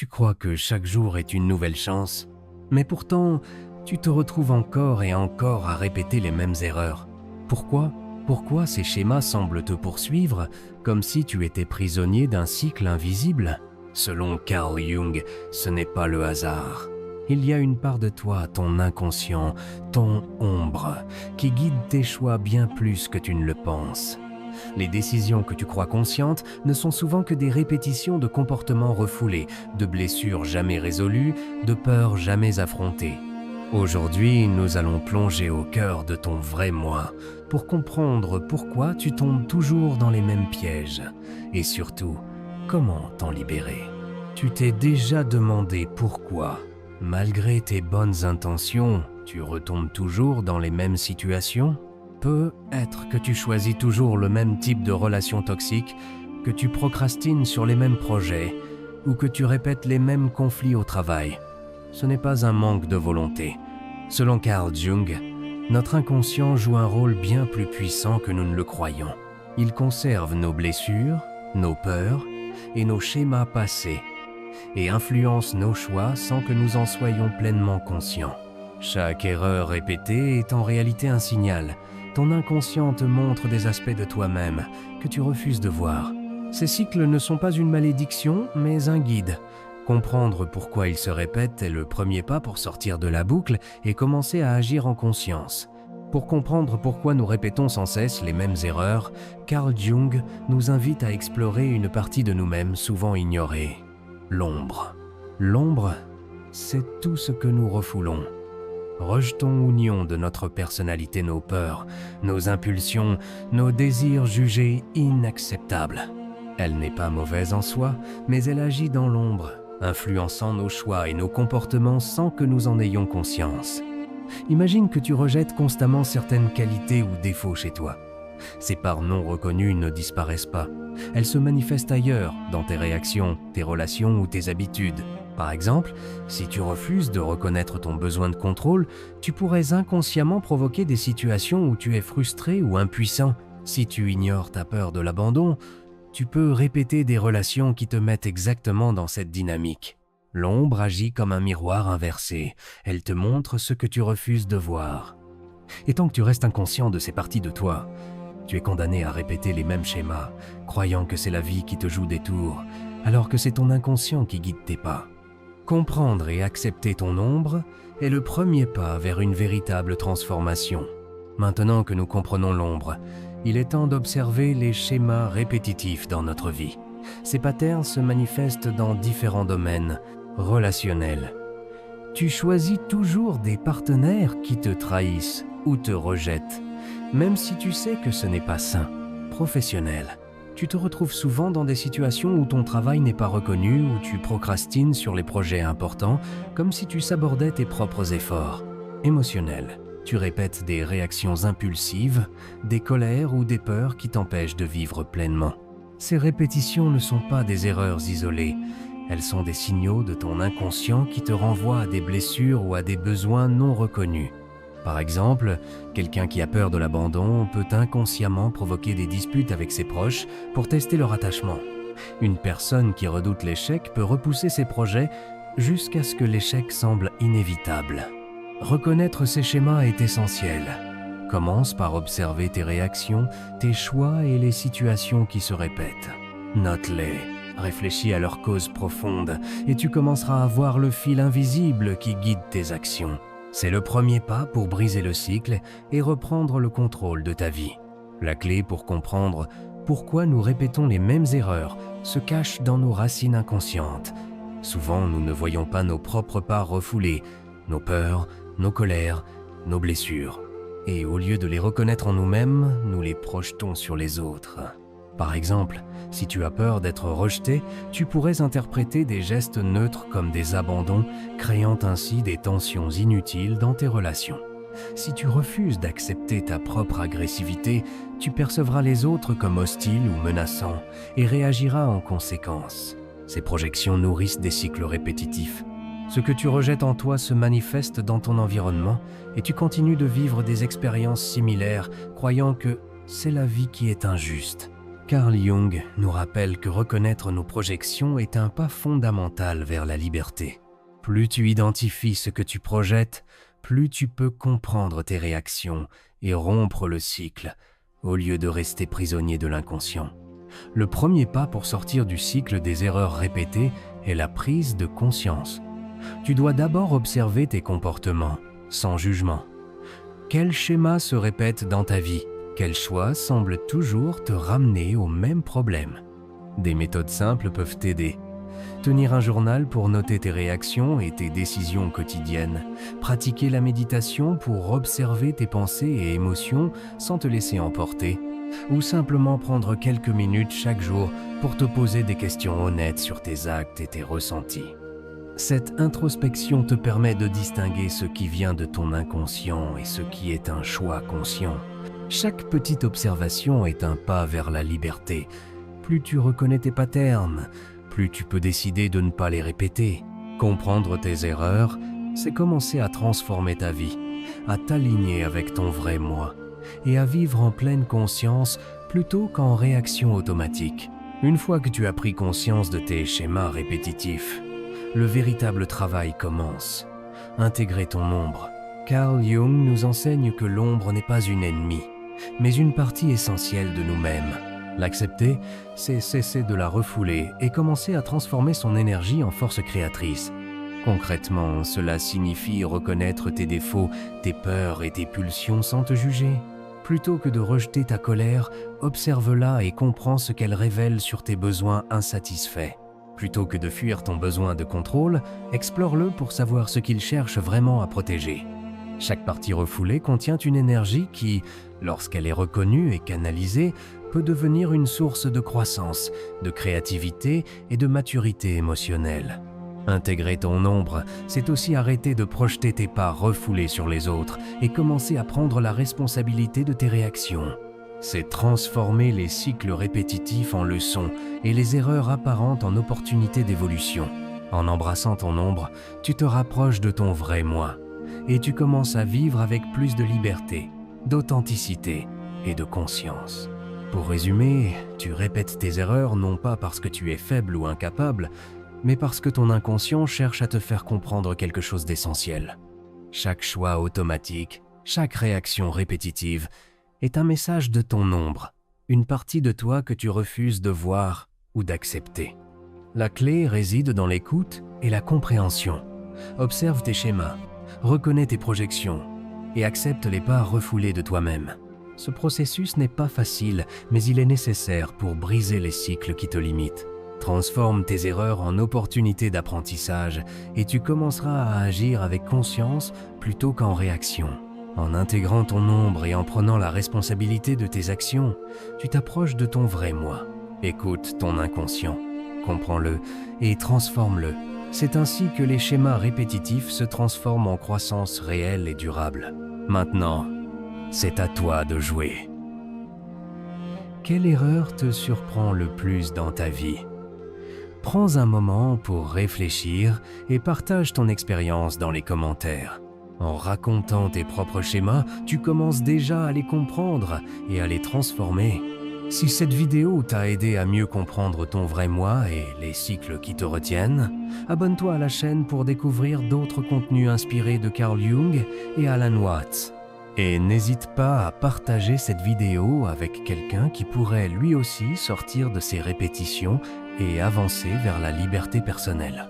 Tu crois que chaque jour est une nouvelle chance, mais pourtant, tu te retrouves encore et encore à répéter les mêmes erreurs. Pourquoi? Pourquoi ces schémas semblent te poursuivre, comme si tu étais prisonnier d'un cycle invisible? Selon Carl Jung, ce n'est pas le hasard. Il y a une part de toi, ton inconscient, ton ombre, qui guide tes choix bien plus que tu ne le penses. Les décisions que tu crois conscientes ne sont souvent que des répétitions de comportements refoulés, de blessures jamais résolues, de peurs jamais affrontées. Aujourd'hui, nous allons plonger au cœur de ton vrai moi pour comprendre pourquoi tu tombes toujours dans les mêmes pièges et surtout, comment t'en libérer. Tu t'es déjà demandé pourquoi, malgré tes bonnes intentions, tu retombes toujours dans les mêmes situations? Peut-être que tu choisis toujours le même type de relation toxique, que tu procrastines sur les mêmes projets ou que tu répètes les mêmes conflits au travail. Ce n'est pas un manque de volonté. Selon Carl Jung, notre inconscient joue un rôle bien plus puissant que nous ne le croyons. Il conserve nos blessures, nos peurs et nos schémas passés et influence nos choix sans que nous en soyons pleinement conscients. Chaque erreur répétée est en réalité un signal. Ton inconscient te montre des aspects de toi-même que tu refuses de voir. Ces cycles ne sont pas une malédiction, mais un guide. Comprendre pourquoi ils se répètent est le premier pas pour sortir de la boucle et commencer à agir en conscience. Pour comprendre pourquoi nous répétons sans cesse les mêmes erreurs, Carl Jung nous invite à explorer une partie de nous-mêmes souvent ignorée. L'ombre. L'ombre, c'est tout ce que nous refoulons. Rejetons ou nions de notre personnalité nos peurs, nos impulsions, nos désirs jugés inacceptables. Elle n'est pas mauvaise en soi, mais elle agit dans l'ombre, influençant nos choix et nos comportements sans que nous en ayons conscience. Imagine que tu rejettes constamment certaines qualités ou défauts chez toi. Ces parts non reconnues ne disparaissent pas. Elles se manifestent ailleurs, dans tes réactions, tes relations ou tes habitudes. Par exemple, si tu refuses de reconnaître ton besoin de contrôle, tu pourrais inconsciemment provoquer des situations où tu es frustré ou impuissant. Si tu ignores ta peur de l'abandon, tu peux répéter des relations qui te mettent exactement dans cette dynamique. L'ombre agit comme un miroir inversé. Elle te montre ce que tu refuses de voir. Et tant que tu restes inconscient de ces parties de toi, tu es condamné à répéter les mêmes schémas, croyant que c'est la vie qui te joue des tours, alors que c'est ton inconscient qui guide tes pas. Comprendre et accepter ton ombre est le premier pas vers une véritable transformation. Maintenant que nous comprenons l'ombre, il est temps d'observer les schémas répétitifs dans notre vie. Ces patterns se manifestent dans différents domaines relationnels. Tu choisis toujours des partenaires qui te trahissent ou te rejettent, même si tu sais que ce n'est pas sain. Professionnel. Tu te retrouves souvent dans des situations où ton travail n'est pas reconnu, où tu procrastines sur les projets importants, comme si tu sabordais tes propres efforts. Émotionnel. Tu répètes des réactions impulsives, des colères ou des peurs qui t'empêchent de vivre pleinement. Ces répétitions ne sont pas des erreurs isolées. Elles sont des signaux de ton inconscient qui te renvoient à des blessures ou à des besoins non reconnus. Par exemple, quelqu'un qui a peur de l'abandon peut inconsciemment provoquer des disputes avec ses proches pour tester leur attachement. Une personne qui redoute l'échec peut repousser ses projets jusqu'à ce que l'échec semble inévitable. Reconnaître ces schémas est essentiel. Commence par observer tes réactions, tes choix et les situations qui se répètent. Note-les, réfléchis à leurs causes profondes et tu commenceras à voir le fil invisible qui guide tes actions. C'est le premier pas pour briser le cycle et reprendre le contrôle de ta vie. La clé pour comprendre pourquoi nous répétons les mêmes erreurs se cache dans nos racines inconscientes. Souvent, nous ne voyons pas nos propres parts refoulées, nos peurs, nos colères, nos blessures. Et au lieu de les reconnaître en nous-mêmes, nous les projetons sur les autres. Par exemple, si tu as peur d'être rejeté, tu pourrais interpréter des gestes neutres comme des abandons, créant ainsi des tensions inutiles dans tes relations. Si tu refuses d'accepter ta propre agressivité, tu percevras les autres comme hostiles ou menaçants et réagiras en conséquence. Ces projections nourrissent des cycles répétitifs. Ce que tu rejettes en toi se manifeste dans ton environnement et tu continues de vivre des expériences similaires, croyant que c'est la vie qui est injuste. Carl Jung nous rappelle que reconnaître nos projections est un pas fondamental vers la liberté. Plus tu identifies ce que tu projettes, plus tu peux comprendre tes réactions et rompre le cycle, au lieu de rester prisonnier de l'inconscient. Le premier pas pour sortir du cycle des erreurs répétées est la prise de conscience. Tu dois d'abord observer tes comportements, sans jugement. Quel schéma se répète dans ta vie? Quel choix semble toujours te ramener au même problème? Des méthodes simples peuvent t'aider. Tenir un journal pour noter tes réactions et tes décisions quotidiennes. Pratiquer la méditation pour observer tes pensées et émotions sans te laisser emporter. Ou simplement prendre quelques minutes chaque jour pour te poser des questions honnêtes sur tes actes et tes ressentis. Cette introspection te permet de distinguer ce qui vient de ton inconscient et ce qui est un choix conscient. Chaque petite observation est un pas vers la liberté. Plus tu reconnais tes patterns, plus tu peux décider de ne pas les répéter. Comprendre tes erreurs, c'est commencer à transformer ta vie, à t'aligner avec ton vrai moi et à vivre en pleine conscience plutôt qu'en réaction automatique. Une fois que tu as pris conscience de tes schémas répétitifs, le véritable travail commence. Intégrer ton ombre. Carl Jung nous enseigne que l'ombre n'est pas une ennemie, mais une partie essentielle de nous-mêmes. L'accepter, c'est cesser de la refouler et commencer à transformer son énergie en force créatrice. Concrètement, cela signifie reconnaître tes défauts, tes peurs et tes pulsions sans te juger. Plutôt que de rejeter ta colère, observe-la et comprends ce qu'elle révèle sur tes besoins insatisfaits. Plutôt que de fuir ton besoin de contrôle, explore-le pour savoir ce qu'il cherche vraiment à protéger. Chaque partie refoulée contient une énergie qui, lorsqu'elle est reconnue et canalisée, peut devenir une source de croissance, de créativité et de maturité émotionnelle. Intégrer ton ombre, c'est aussi arrêter de projeter tes pas refoulés sur les autres et commencer à prendre la responsabilité de tes réactions. C'est transformer les cycles répétitifs en leçons et les erreurs apparentes en opportunités d'évolution. En embrassant ton ombre, tu te rapproches de ton vrai moi et tu commences à vivre avec plus de liberté, d'authenticité et de conscience. Pour résumer, tu répètes tes erreurs non pas parce que tu es faible ou incapable, mais parce que ton inconscient cherche à te faire comprendre quelque chose d'essentiel. Chaque choix automatique, chaque réaction répétitive est un message de ton ombre, une partie de toi que tu refuses de voir ou d'accepter. La clé réside dans l'écoute et la compréhension. Observe tes schémas, reconnais tes projections et accepte les pas refoulés de toi-même. Ce processus n'est pas facile, mais il est nécessaire pour briser les cycles qui te limitent. Transforme tes erreurs en opportunités d'apprentissage et tu commenceras à agir avec conscience plutôt qu'en réaction. En intégrant ton ombre et en prenant la responsabilité de tes actions, tu t'approches de ton vrai moi. Écoute ton inconscient, comprends-le et transforme-le. C'est ainsi que les schémas répétitifs se transforment en croissance réelle et durable. Maintenant, c'est à toi de jouer. Quelle erreur te surprend le plus dans ta vie? Prends un moment pour réfléchir et partage ton expérience dans les commentaires. En racontant tes propres schémas, tu commences déjà à les comprendre et à les transformer. Si cette vidéo t'a aidé à mieux comprendre ton vrai moi et les cycles qui te retiennent, abonne-toi à la chaîne pour découvrir d'autres contenus inspirés de Carl Jung et Alan Watts. Et n'hésite pas à partager cette vidéo avec quelqu'un qui pourrait lui aussi sortir de ses répétitions et avancer vers la liberté personnelle.